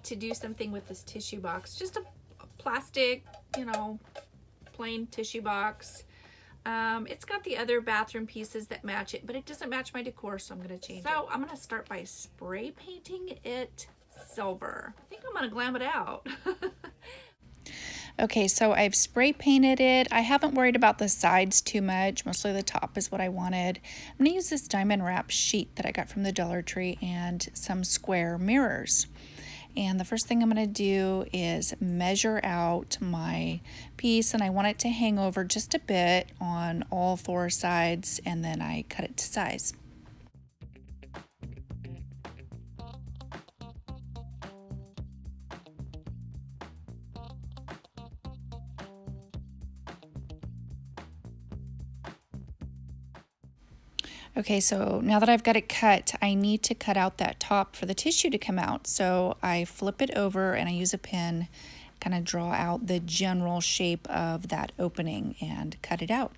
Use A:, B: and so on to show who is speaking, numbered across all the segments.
A: to do something with this tissue box. Just a plastic, you know, plain tissue box. It's got the other bathroom pieces that match it, but it doesn't match my decor, so I'm going to change it. So I'm going to start by spray painting it silver. I think I'm going to glam it out.
B: Okay, so I've spray painted it. I haven't worried about the sides too much. Mostly the top is what I wanted. I'm going to use this diamond wrap sheet that I got from the Dollar Tree and some square mirrors. And the first thing I'm going to do is measure out my piece, and I want it to hang over just a bit on all four sides, and then I cut it to size. Okay, so now that I've got it cut, I need to cut out that top for the tissue to come out. So I flip it over and I use a pin, kind of draw out the general shape of that opening and cut it out.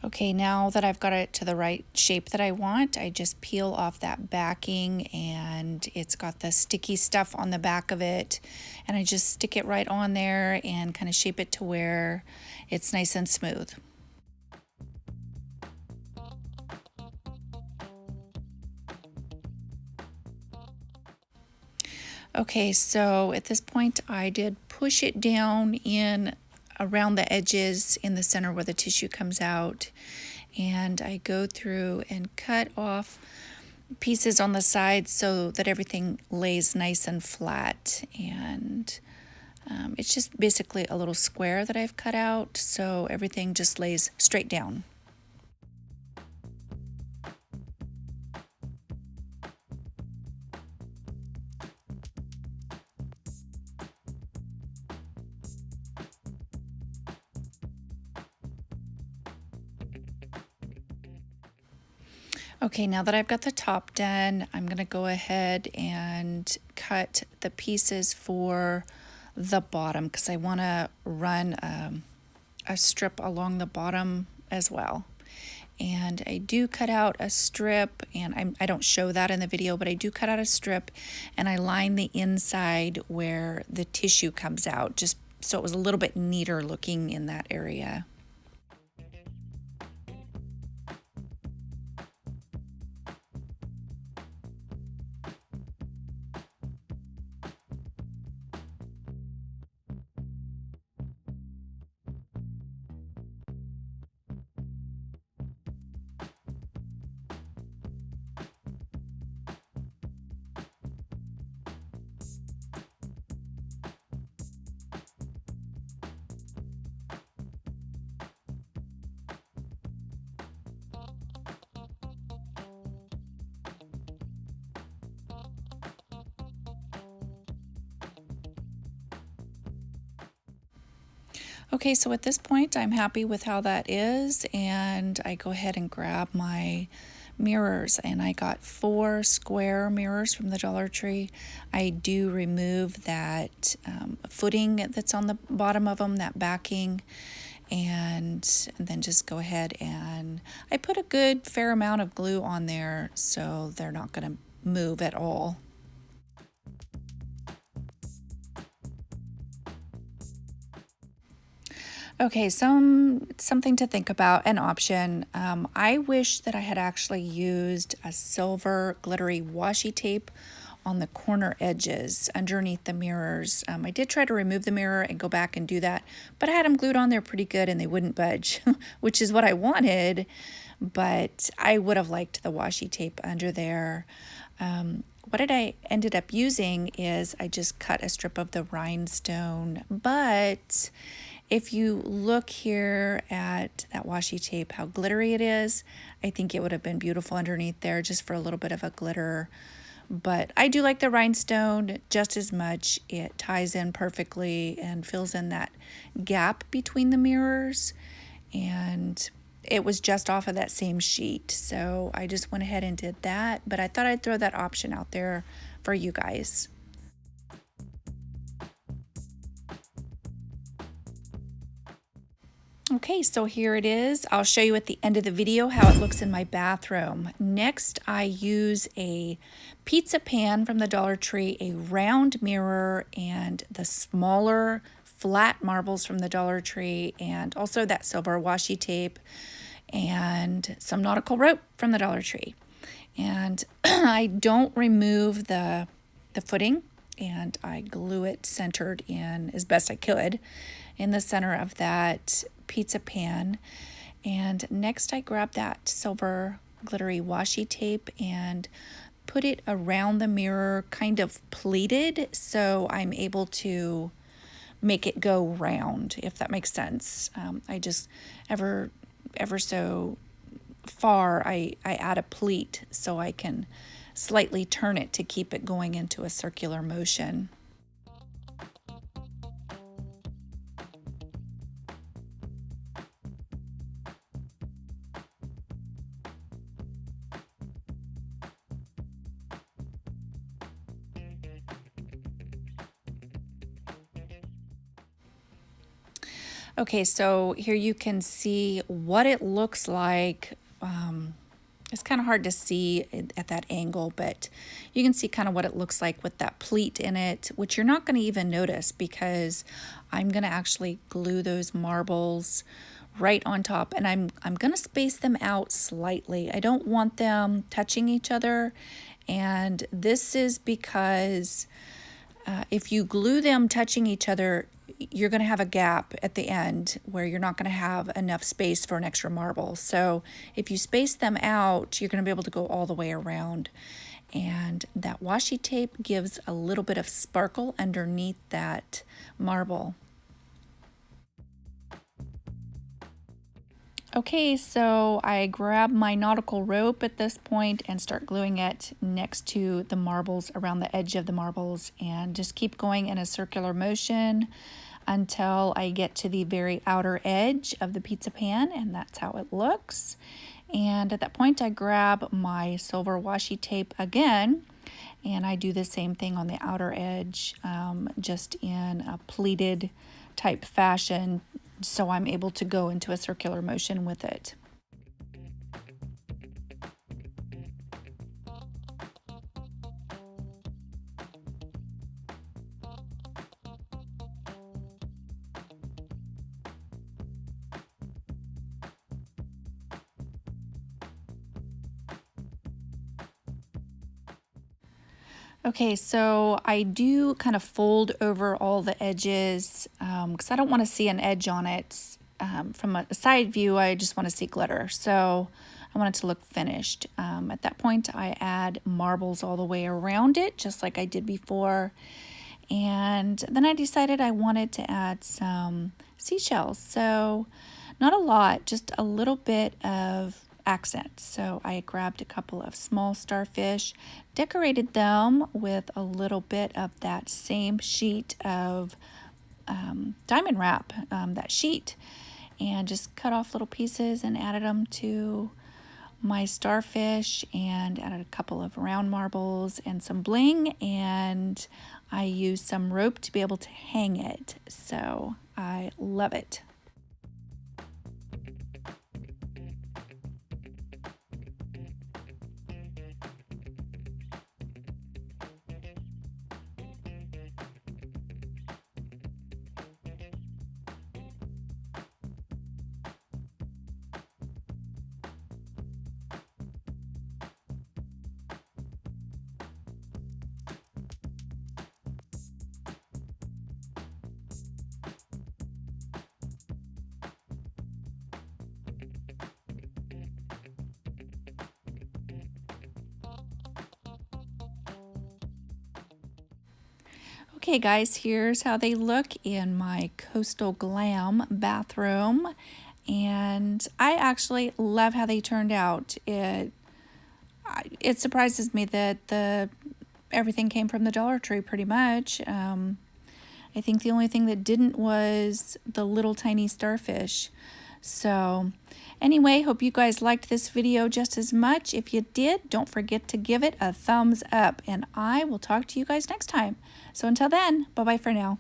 B: Okay, now that I've got it to the right shape that I want, I just peel off that backing, and it's got the sticky stuff on the back of it, and I just stick it right on there and kind of shape it to where it's nice and smooth. Okay, so at this point I did push it down in around the edges in the center where the tissue comes out, and I go through and cut off pieces on the sides so that everything lays nice and flat. And it's just basically a little square that I've cut out, so everything just lays straight down. Okay, now that I've got the top done, I'm going to go ahead and cut the pieces for the bottom because I want to run a strip along the bottom as well. And I do cut out a strip, and I don't show that in the video, but I do cut out a strip, and I line the inside where the tissue comes out, just so it was a little bit neater looking in that area. Okay, so at this point, I'm happy with how that is, and I go ahead and grab my mirrors, and I got 4 square mirrors from the Dollar Tree. I do remove that footing that's on the bottom of them, that backing, and then just go ahead and I put a good fair amount of glue on there so they're not going to move at all. Okay, something to think about, an option. I wish that I had actually used a silver glittery washi tape on the corner edges underneath the mirrors. I did try to remove the mirror and go back and do that, but I had them glued on there pretty good and they wouldn't budge, which is what I wanted, but I would have liked the washi tape under there. What I ended up using is I just cut a strip of the rhinestone, but if you look here at that washi tape, how glittery it is, I think it would have been beautiful underneath there just for a little bit of a glitter. But I do like the rhinestone just as much. It ties in perfectly and fills in that gap between the mirrors. And it was just off of that same sheet. So I just went ahead and did that, but I thought I'd throw that option out there for you guys. Okay, so here it is. I'll show you at the end of the video how it looks in my bathroom. Next, I use a pizza pan from the Dollar Tree, a round mirror, and the smaller flat marbles from the Dollar Tree, and also that silver washi tape, and some nautical rope from the Dollar Tree. And I don't remove the footing, and I glue it centered in as best I could in the center of that pizza pan. And next I grab that silver glittery washi tape and put it around the mirror, kind of pleated, so I'm able to make it go round, if that makes sense. I just ever so far I add a pleat so I can slightly turn it to keep it going into a circular motion. Okay, so here you can see what it looks like. It's kind of hard to see at that angle, but you can see kind of what it looks like with that pleat in it, which you're not going to even notice because I'm going to actually glue those marbles right on top, and I'm going to space them out slightly. I don't want them touching each other, and this is because if you glue them touching each other, you're going to have a gap at the end where you're not going to have enough space for an extra marble. So if you space them out, you're going to be able to go all the way around. And that washi tape gives a little bit of sparkle underneath that marble. Okay, so I grab my nautical rope at this point and start gluing it next to the marbles, around the edge of the marbles, and just keep going in a circular motion until I get to the very outer edge of the pizza pan, and that's how it looks. And at that point I grab my silver washi tape again, and I do the same thing on the outer edge, just in a pleated type fashion, so I'm able to go into a circular motion with it. Okay, so I do kind of fold over all the edges because I don't want to see an edge on it. From a side view, I just want to see glitter. So I want it to look finished. At that point, I add marbles all the way around it, just like I did before. And then I decided I wanted to add some seashells. So not a lot, just a little bit of accent. So I grabbed a couple of small starfish, decorated them with a little bit of that same sheet of diamond wrap, that sheet, and just cut off little pieces and added them to my starfish, and added a couple of round marbles and some bling, and I used some rope to be able to hang it. So I love it. Okay guys, here's how they look in my Coastal Glam bathroom, and I actually love how they turned out. It surprises me that everything came from the Dollar Tree pretty much. I think the only thing that didn't was the little tiny starfish. So anyway, hope you guys liked this video just as much. If you did, don't forget to give it a thumbs up, and I will talk to you guys next time. So until then, bye-bye for now.